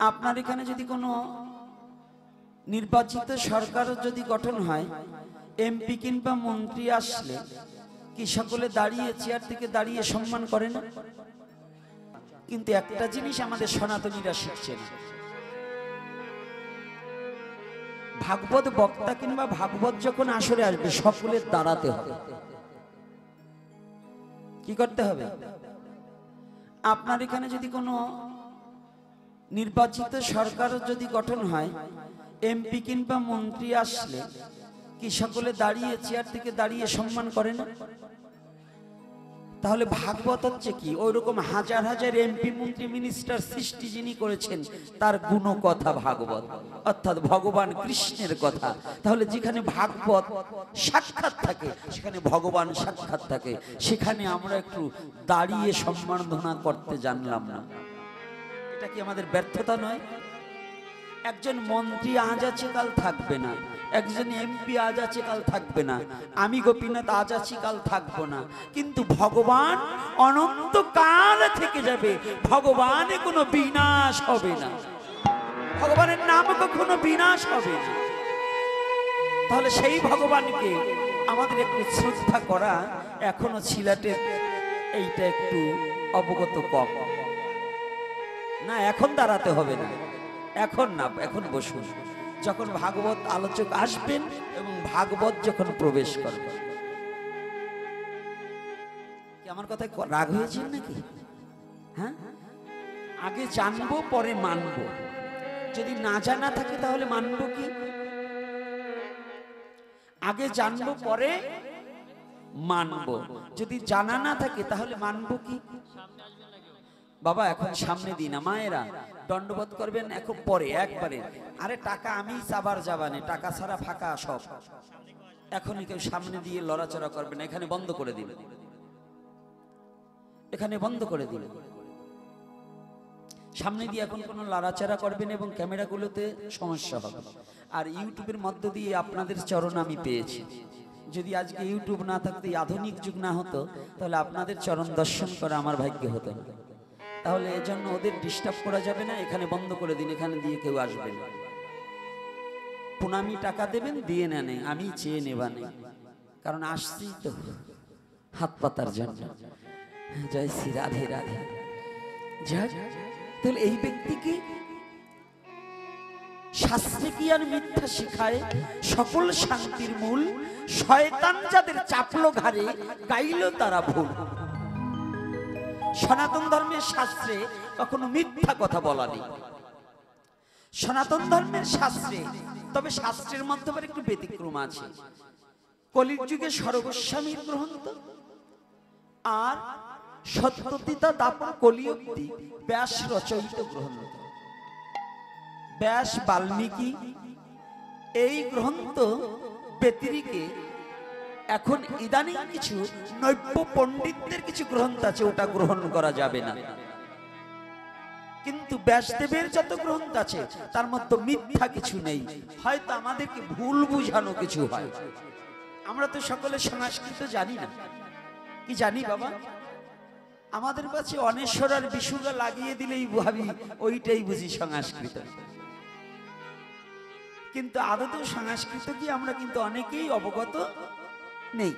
আপনার এখানে যদি কোনো নির্বাচিত সরকার যদি গঠন হয়, এমপি কিংবা মন্ত্রী আসলে কি সকলে দাঁড়িয়ে চেয়ার থেকে দাঁড়িয়ে সম্মান করে না? কিন্তু একটা জিনিস আমাদের সনাতনীরা শিখছে না, ভাগবত বক্তা কিংবা ভাগবত যখন আসরে আসবে সকলের দাঁড়াতে হবে। কি করতে হবে? আপনার এখানে যদি কোনো নির্বাচিত সরকার যদি গঠন হয়, এমপি কিংবা মন্ত্রী আসলে কি সকলে দাঁড়িয়ে চেয়ার থেকে দাঁড়িয়ে সম্মান করে না? তাহলে ভাগবত হচ্ছে কি? ওইরকম হাজার হাজার এমপি মন্ত্রী মিনিস্টার সৃষ্টি যিনি করেছেন তার গুণ কথা ভাগবত, অর্থাৎ ভগবান কৃষ্ণের কথা। তাহলে যেখানে ভাগবত সাক্ষাৎ থাকে সেখানে ভগবান সাক্ষাৎ থাকে, সেখানে আমরা একটু দাঁড়িয়ে সম্মাননা করতে জানলাম না, এটা কি আমাদের ব্যর্থতা নয়? একজন মন্ত্রী আজ আছে কাল থাকবে না, একজন এমপি আজ আছে কাল থাকবে না, আমি গোপীনাথ আজ আছি কাল থাকবো না, কিন্তু ভগবান অনন্তকাল থেকে যাবে। ভগবানে কোনো বিনাশ হবে না, ভগবানের নাম কখনো বিনাশ হবে না। তাহলে সেই ভগবানকে আমাদের একটু শ্রদ্ধা করা এখনো ছিলাটের এইটা একটু অবগত কম না। এখন দাঁড়াতে হবে না, এখন না, এখন বসুন। যখন ভাগবত আলোচক আসবেন এবং ভাগবত যখন প্রবেশ করবে। কি আমার কথায় রাগ হয়েছেন নাকি? হ্যাঁ, আগে জানবো পরে মানবো। যদি না জানা থাকে তাহলে মানবো কি? আগে জানবো পরে মানবো, যদি জানা না থাকে তাহলে মানবো কি? বাবা এখন সামনে দিন না, মায়েরা দণ্ডবোধ করবেন এখন পরে একবারে। আরে টাকা আমি চাবার যাবানে, টাকা ছাড়া ফাঁকা সব। এখনই কেউ সামনে দিয়ে লড়াচড়া করবেন, এখানে বন্ধ করে দিন, এখানে বন্ধ করে দিন। সামনে দিয়ে এখন কোনো লড়াচড়া করবেন এবং ক্যামেরাগুলোতে সমস্যা হবে। আর ইউটিউবের মধ্য দিয়ে আপনাদের চরণ আমি পেয়েছি। যদি আজকে ইউটিউব না থাকতো, আধুনিক যুগ না হতো, তাহলে আপনাদের চরণ দর্শন করা আমার ভাগ্য হতো না। তাহলে এজন্য ওদের ডিস্টার্ব করা যাবে না, এখানে বন্ধ করে দিন, এখানে দিয়ে কেউ আসবে না। পুনামি টাকা দেবেন, দিয়ে নেন, আমি চেয়ে নেবা নেই, কারণ আসছি তো হাত পাতার জন্য। জয় শ্রী রাধে রাধে। যাক, তাহলে এই ব্যক্তি কি শাস্ত্রে কি আর মিথ্যা শিখায়? সকল শান্তির মূল শয়তান যাদের চাপলো ঘাড়ে, গাইল তারা ভুল। সনাতন ধর্মের শাস্ত্রে কখনো মিথ্যা কথা বলা নেই, সনাতন ধর্মের শাস্ত্রে। তবে শাস্ত্রের মধ্যে একটু ব্যতিক্রম আছে। কলির যুগে সর্বস্বামীর গ্রন্থ আর সত্যতীতা দাপন কলিযুক্তি ব্যাস রচয়িত গ্রন্থ। ব্যাস বাল্মীকি এই গ্রন্থ ব্যতিরিকে এখন ইদানিং কিছু নৈব্য পণ্ডিতদের কিছু গ্রন্থ আছে, ওটা গ্রহণ করা যাবে না। কিন্তু ব্যাসদেবের যত গ্রন্থ আছে তার মধ্যে মিথ্যা কিছু নেই, হয়তো আমাদেরকে ভুল বুঝানো কিছু হয়। আমরা তো সকলে সংস্কৃত জানি না, কি জানি বাবা? আমাদের কাছে অনেশ্বর আর বিশুরা লাগিয়ে দিলেই ভাবি ওইটাই বুঝি সংস্কৃত। কিন্তু আদৌ সংস্কৃত কি আমরা কিন্তু অনেকেই অবগত নেই।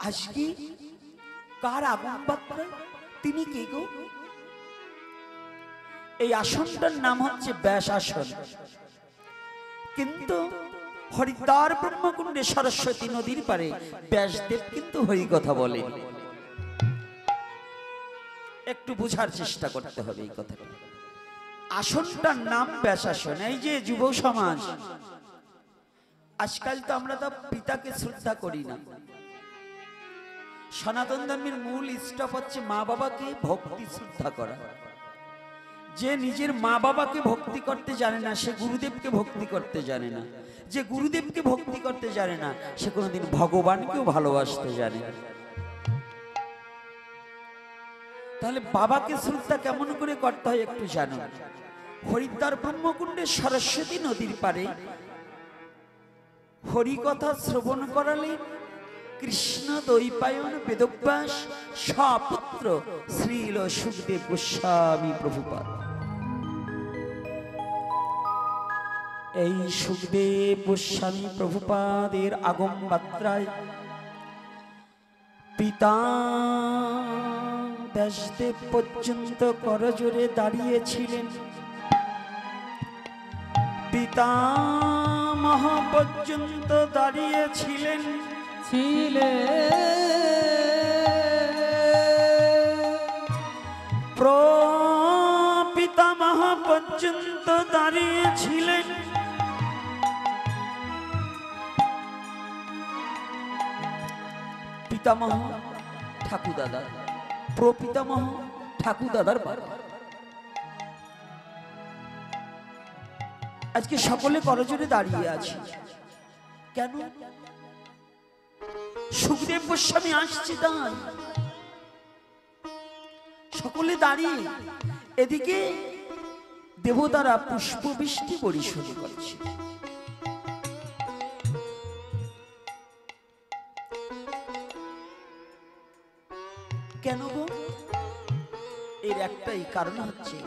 আজকে কার আগমন বার্তা? তিনি কে গো? এই আসনটার নাম হচ্ছে ব্যাস আসন। কিন্তু হরিদ্বার ব্রহ্মকুণ্ডে সরস্বতী নদীর পারে ব্যাসদেব কিন্তু হরি কথা বলে। একটু বুঝার চেষ্টা করতে হবে এই কথাটা। আসনটার নাম ব্যাস আসন। এই যে যুব সমাজ, আজকাল তো আমরা তো পিতাকে শ্রদ্ধা করি না। সনাতন ধর্মের মূল স্টপ হচ্ছে মা বাবাকে ভক্তি শ্রদ্ধা করা। যে নিজের মা বাবাকে ভক্তি করতে জানে না, সে গুরুদেবকে ভক্তি করতে জানে না। যে গুরুদেবকে ভক্তি করতে জানে না, সে কোনোদিন ভগবানকেও ভালোবাসতে জানে না। তাহলে বাবাকে শ্রদ্ধা কেমন করে করতে হয় একটু জানো। হরিদ্বার ব্রহ্মকুণ্ডে সরস্বতী নদীর পারে হরিকথা শ্রবণ করালে কৃষ্ণ দ্বৈপায়ন বেদব্যাস সপুত্র শ্রীল সুখদেব গোস্বামী প্রভুপাদ। এই সুখদেব গোস্বামী প্রভুপাদের আগম মাত্রায় পিতা ব্যাসদেব পর্যন্ত করজোড়ে দাঁড়িয়েছিলেন। পিতামহ পর্যন্ত দাঁড়িয়েছিলেন প্রপিতামহ পর্যন্ত দাঁড়িয়েছিলেন। পিতামহ ঠাকুরদাদা, প্রপিতামহ ঠাকুরদাদার বাবা। আজকে সকলে করজোড়ে দাঁড়িয়ে আছে কেন? সুখদেব গোস্বামী আসছে তাই সকলে দাঁড়িয়ে। এদিকে দেবতারা পুষ্প বৃষ্টি বরিশন করছে। কেন গো? এর একটাই কারণ হচ্ছে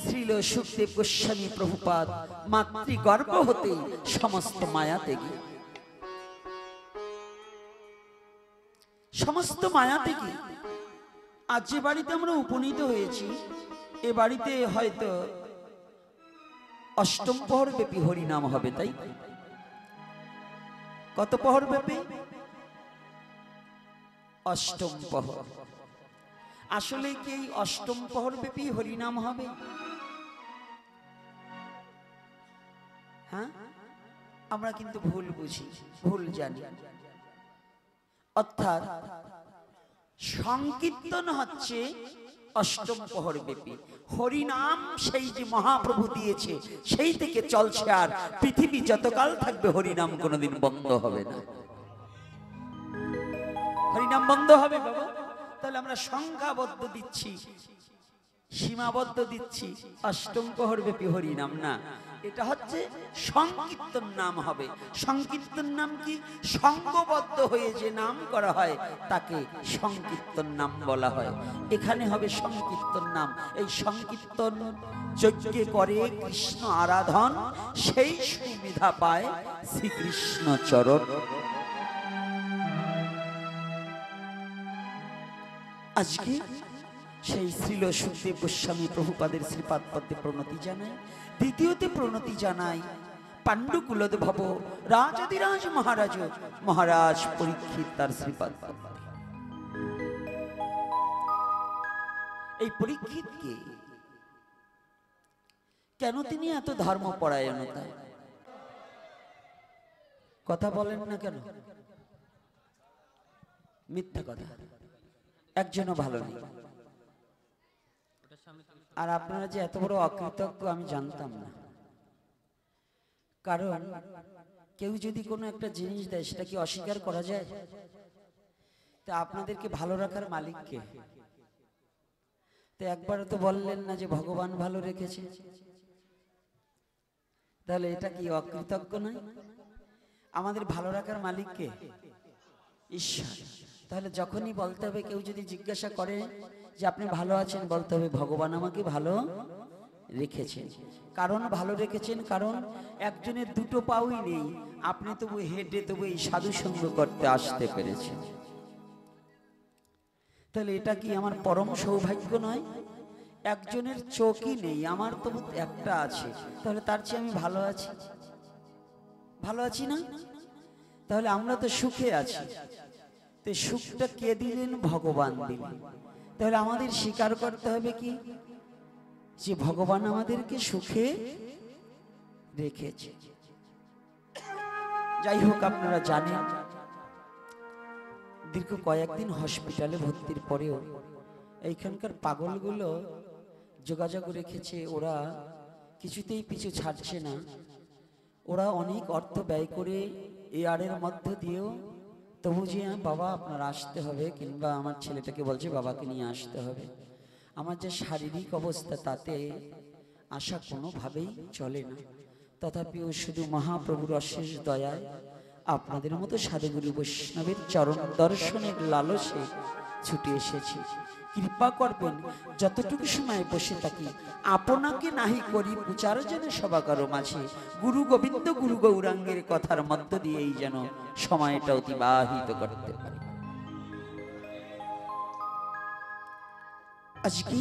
শ্রীল সুখদেব গোস্বামী প্রভুপাদ মাতৃগর্ভ হতে সমস্ত মায়া ত্যাগী, সমস্ত মায়া ত্যাগী। আজ যে বাড়িতে আমরা উপনীত হয়েছি, এ বাড়িতে হয়তো অষ্টম প্রহর ব্যাপী হরিনাম হবে, তাই কত প্রহর ব্যাপী? অষ্টম প্রহর। আসলে কি এই অষ্টম প্রহর ব্যাপী হরিনাম হবে? হ্যাঁ, আমরা কিন্তু ভুল বুঝি, ভুল জানি। অর্থাৎ সংকীর্তন হচ্ছে অষ্টম প্রহর ব্যাপী হরিনাম, সেই যে মহাপ্রভু দিয়েছে সেই থেকে চলছে। আর পৃথিবী যতকাল থাকবে হরিনাম কোনোদিন বন্ধ হবে না। হরিনাম বন্ধ হবে বাবা? তাহলে আমরা সংখ্যাবদ্ধ দিচ্ছি, সীমাবদ্ধ দিচ্ছি অষ্টম প্রহর ব্যাপী হরিনাম না। এটা হচ্ছে সংকীর্তন নাম হবে। সংকীর্তন নাম কি? সংঘবদ্ধ হয়ে যে নাম করা হয় তাকে সংকীর্তন নাম বলা হয়। এখানে হবে সংকীর্তন নাম। এই সংকীর্তন যজ্ঞে করে কৃষ্ণ আরাধন, সেই সুবিধা পায় শ্রীকৃষ্ণ চরণ। আজকে সেই শ্রীল সুখদেব গোস্বামী প্রভুপাদের শ্রীপাদ পদ্মে প্রণতি জানাই। দ্বিতীয়তে প্রণতি জানাই পাণ্ডুকুলদ ভব রাজাধিরাজ মহারাজ মহারাজ পরীক্ষিত তার শ্রীপাদ পদ্মে। এই পরীক্ষিতকে কেন তিনি এত ধর্মপরায়ণতা? কথা বলেন না কেন? মিথ্যা কথা, একজনও ভালো নেই। আর আপনারা যে এত বড় অকৃতজ্ঞ আমি জানতাম না। কারণ কেউ যদি কোনো একটা জিনিস দেয় সেটা কি অস্বীকার করা যায়? তা আপনাদেরকে ভালো রাখার মালিক কে? তো একবার তো বললেন না যে ভগবান ভালো রেখেছে, তাহলে এটা কি অকৃতজ্ঞ নয়? আমাদের ভালো রাখার মালিক কে? ঈশ্বর। তাহলে যখনই বলতে হবে, কেউ যদি জিজ্ঞাসা করে যে আপনি ভালো আছেন, বলতে হবে ভগবান আমাকে ভালো রেখেছেন। কারণ ভালো রেখেছেন, কারণ একজনের দুটো পাউই নেই, আপনি তবু হেঁটে তবু এই সাধু সঙ্গ করতে আসতে পেরেছেন। তাহলে এটা কি আমার পরম সৌভাগ্য নয়? একজনের চোখই নেই, আমার তবু একটা আছে, তাহলে তার চেয়ে আমি ভালো আছি। ভালো আছি না? তাহলে আমরা তো সুখে আছি। তো সুখটা কে দিলেন? ভগবান দিলেন। তাহলে আমাদের স্বীকার করতে হবে কি, যে ভগবান আমাদেরকে সুখে রেখেছে। যাই হোক, আপনারা জানেন দীর্ঘ কয়েকদিন হসপিটালে ভর্তির পরেও এইখানকার পাগলগুলো যোগাযোগ রেখেছে, ওরা কিছুতেই পিছু ছাড়ছে না। ওরা অনেক অর্থ ব্যয় করে এয়ারের মধ্য দিয়েও তবু যে বাবা আপনার আসতে হবে, কিংবা আমার ছেলেটাকে বলছে বাবাকে নিয়ে আসতে হবে। আমার যে শারীরিক অবস্থা তাতে আসা কোনোভাবেই চলে না। তথাপিও শুধু মহাপ্রভুর অশেষ দয়ায় আপনাদের মতো সাধুগুরু বৈষ্ণবের চরণ দর্শনের লালসে ছুটে এসেছি। কৃপা করবেন যতটুকু সময় বসে থাকি আপনাকে নাহি করি প্রচার যেন সভা কারো মাঝে গুরু গোবিন্দ গুরু গৌরাঙ্গের কথার মধ্য দিয়েই যেন সময়টা অতিবাহিত করতে পারি। আজকে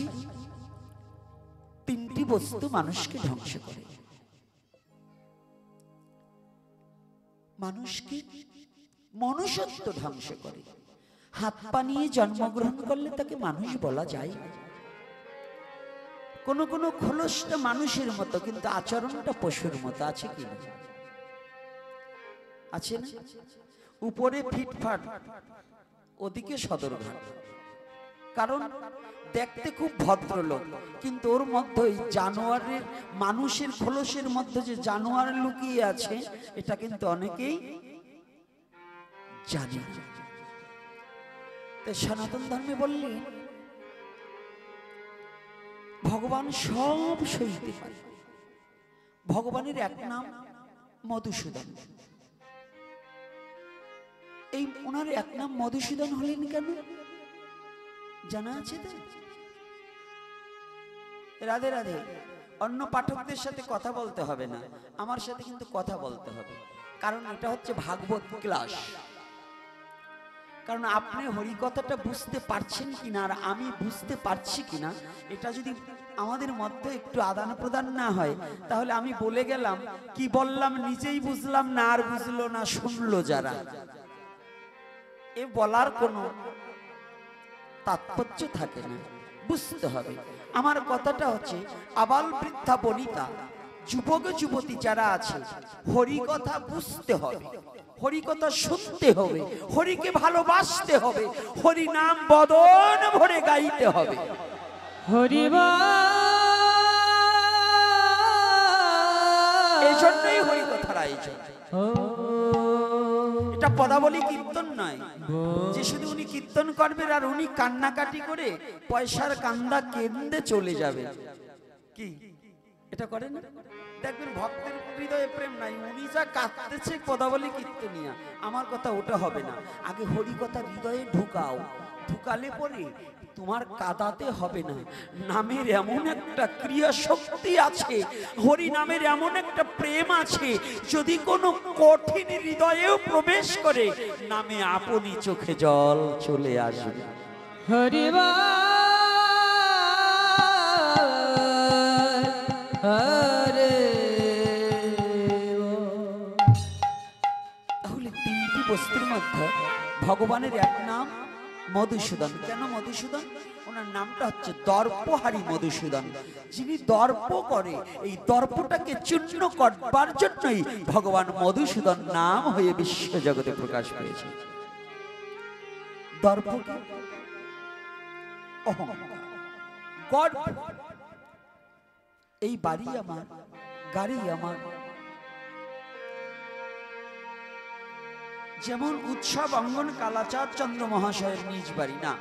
তিনটি বস্তু মানুষকে ধ্বংস করে। মানুষকে মনুষ্যত্ব ধ্বংস করে। হাত পা নিয়ে জন্মগ্রহণ করলে তাকে মানুষ বলা যায়। কোন কোন খোলসটা মানুষের মতো কিন্তু আচরণটা পশুর মতো, আছে কি না? আছে না? উপরে ফিটফাট, ওদিকে সদরঘাট। কারণ দেখতে খুব ভদ্রলোক, কিন্তু ওর মধ্যে জানোয়ারের মানুষের খোলসের মধ্যে যে জানোয়ার লুকিয়ে আছে এটা কিন্তু অনেকেই জানে। তাই সনাতন ধর্মে বললেন ভগবান সব সইতে পারে। ভগবানের এক নাম মধুসূদন। এই ওনার এক নাম মধুসূদন হলেন কেন জানা আছে তো? রাধে রাধে। অন্য পাঠকদের সাথে কথা বলতে হবে না, আমার সাথে কিন্তু কথা বলতে হবে, কারণ এটা হচ্ছে ভাগবত ক্লাস। কারণ আপনি হরিকথাটা বুঝতে পারছেন কিনা আর আমি বুঝতে পারছি কিনা, এটা যদি আমাদের মধ্যে একটু আদান প্রদান না হয় তাহলে আমি বলে গেলাম, কি বললাম নিজেই বুঝলাম না, আর বুঝলো না শুনলো যারা, এ বলার কোনো তাৎপর্য থাকে না। বুঝতে হবে। আমার কথাটা হচ্ছে আবাল বৃদ্ধা বনিতা যুবক যুবতী যারা আছে, হরি কথা বুঝতে হবে, হরি কথা শুনতে হবে, হরিকে ভালোবাসতে হবে, হরি নাম বদন ভরে গাইতে হবে। হরি এই জন্যই হরি কথার আয়োজন। এটা পদাবলী কীর্তন নয় যে শুধু উনি কীর্তন করবেন আর উনি কান্নাকাটি করে পয়সার কান্দা কেঁদে চলে যাবে। কি এটা করে না? দেখবেন ভক্তের হৃদয়ে প্রেম নাই, উনি যা কাঁদতেছে পদাবলী কীর্তনিয়া। আমার কথা ওটা হবে না, আগে হরি কথা হৃদয়ে ঢুকাও, ঢুকালে পরে তোমার কাঁদাতে হবে না। নামের এমন একটা ক্রিয়া শক্তি আছে, হরি নামের এমন একটা প্রেম আছে, যদি কোনো কঠিন হৃদয়েও প্রবেশ করে নামে আপনি চোখে জল চলে আসবে। হরি তাহলে তিনটি বস্তুর মধ্যে ভগবানের এক নাম মধুসূদন। কেন মধুসূদন? ওনার নামটা হচ্ছে দর্পহারী মধুসূদন। যিনি দর্প করে, এই দর্পটাকে চূর্ণ করবার জন্যই ভগবান মধুসূদন নাম হয়ে বিশ্ব জগতে প্রকাশ পেয়েছে। দর্প কি? অহংকার, গর্ব। এই বাড়ি আমার, গাড়ি আমার। যেমন উৎসব অঙ্গন কালাচাঁদ চন্দ্র মহাশয়ের নিজ বাড়ি না,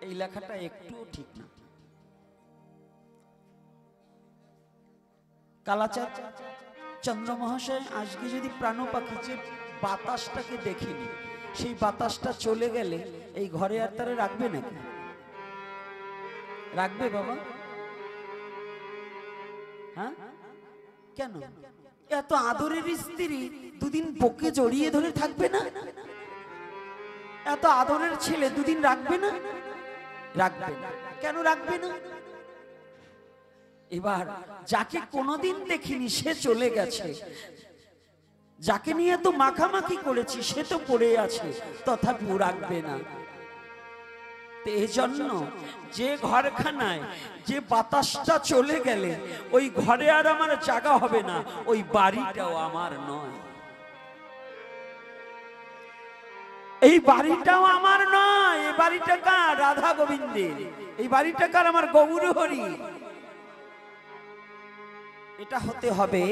এই লেখাটা একটুও ঠিক না। কালাচাঁদ চন্দ্র মহাশয় আজকে যদি প্রাণ পাখি যে বাতাসটাকে দেখিনি, সেই বাতাসটা চলে গেলে এই ঘরে আর তারা রাখবে নাকি? রাখবে বাবা? হ্যাঁ, কেন? এত আদরের স্ত্রী দুদিন বুকে জড়িয়ে ধরে থাকবে না? এত আদরের ছেলে দুদিন রাখবে না? রাখবে না। কেন রাখবে না? এবার যাকে কোনোদিন দেখিনি সে চলে গেছে, যাকে নিয়ে তো মাখামাখি করেছি সে তো পড়ে আছে, তথাপিও রাখবে না। এই জন্য যে ঘরখানায় যে বাতাসটা চলে গেলে ওই ঘরে আর আমার জায়গা হবে না, ওই বাড়িটাও আমার নয়। এই বাড়িটাও আমার নয়, এই বাড়িটা কার? রাধা গোবিন্দের। এই বাড়িটা কার? আমার গৌর হরি। এটা হতে হবে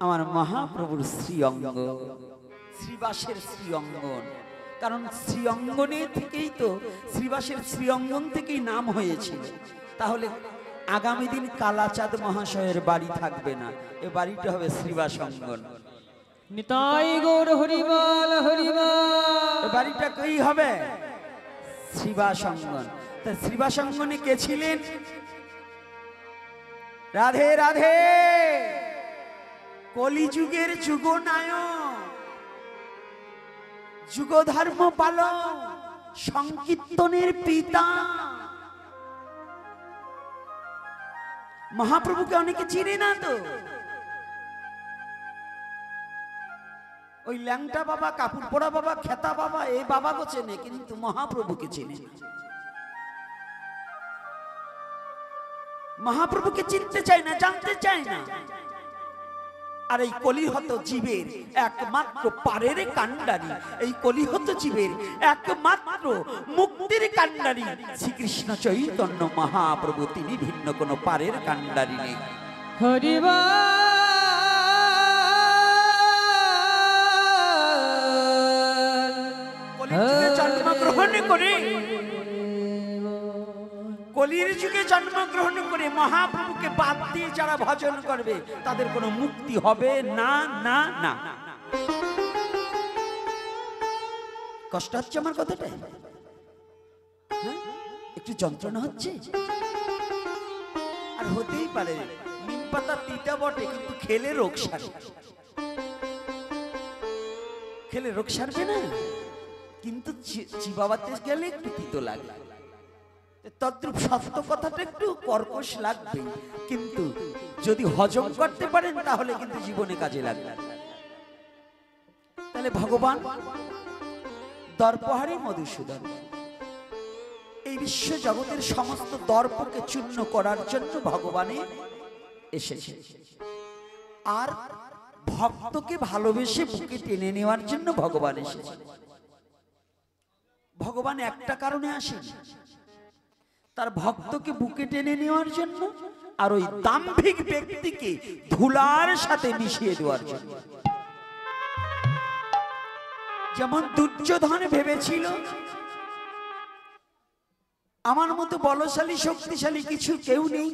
আমার মহাপ্রভুর শ্রী অঙ্গ, শ্রীবাসের শ্রী অঙ্গন। কারণ শ্রী অঙ্গনে থেকেই তো, শ্রীবাসের শ্রী অঙ্গন থেকেই নাম হয়েছিল। তাহলে আগামী দিন কালাচাঁদ মহাশয়ের বাড়ি থাকবে না, এ বাড়িটা হবে শ্রীবাস অঙ্গন। নিতাই গৌর হরিবল হরিবল। এ বাড়িটা কই হবে? শ্রীবাসঙ্গন। তা শ্রীবাসঙ্গনে কে ছিলেন? রাধে রাধে, কলিযুগের যুগনায়ক, যুগ ধর্ম পালক, সংকীর্তনের পিতা মহাপ্রভুকে অনেকে চিনে না তো। ওই ল্যাংটা বাবা, কাপড় পরা বাবা, খেতা বাবা, এই বাবাকে চেনে, কিন্তু মহাপ্রভুকে চেনে না। মহাপ্রভুকে চিনতে চায় না, জানতে চায় না। আর এই কলিহত জীবের একমাত্র পারের কান্ডারি, এই কলিহত জীবের একমাত্র মুক্তির কান্ডারি শ্রীকৃষ্ণ চৈতন্য মহাপ্রভু, তিনি ভিন্ন কোনো পারের কান্ডারি নেই। হরিবল কলিযুগে জন্মগ্রহণ করে, কলির যুগে জন্মগ্রহণ করে মহাপ্রভুকে বাদ দিয়ে যারা ভজন করবে তাদের কোনো মুক্তি হবে না, না, না। কষ্ট হচ্ছে আমার কথাটা? হ্যাঁ? একটু যন্ত্রণা হচ্ছে? আর হতেই পারে, নিম পাতা তিতা বটে, কিন্তু খেলে রোগ সারে। খেলে রোগ সারবে না, কিন্তু চিবাবাতে গেলে একটু তিতো লাগে। তদ্রূপ সত্য কথাটা একটু কর্কশ লাগবে, কিন্তু যদি হজম করতে পারেন তাহলে কিন্তু জীবনে কাজে লাগবে। তাহলে ভগবান দর্পহারী মধুসূদন এই বিশ্ব জগতের সমস্ত দর্পকে চূর্ণ করার জন্য ভগবানে এসেছে, আর ভক্তকে ভালোবেসে বুকে টেনে নেওয়ার জন্য ভগবান এসেছে। ভগবান একটা কারণে আসেন, তার ভক্তকে বুকে টেনে নেওয়ার জন্য, আর ওই দাম্ভিক ব্যক্তিকে ধুলার সাথে মিশিয়ে দেওয়ার জন্য। যেমন দুর্যোধন ভেবেছিল আমার মতো বলশালী শক্তিশালী কিছু কেউ নেই,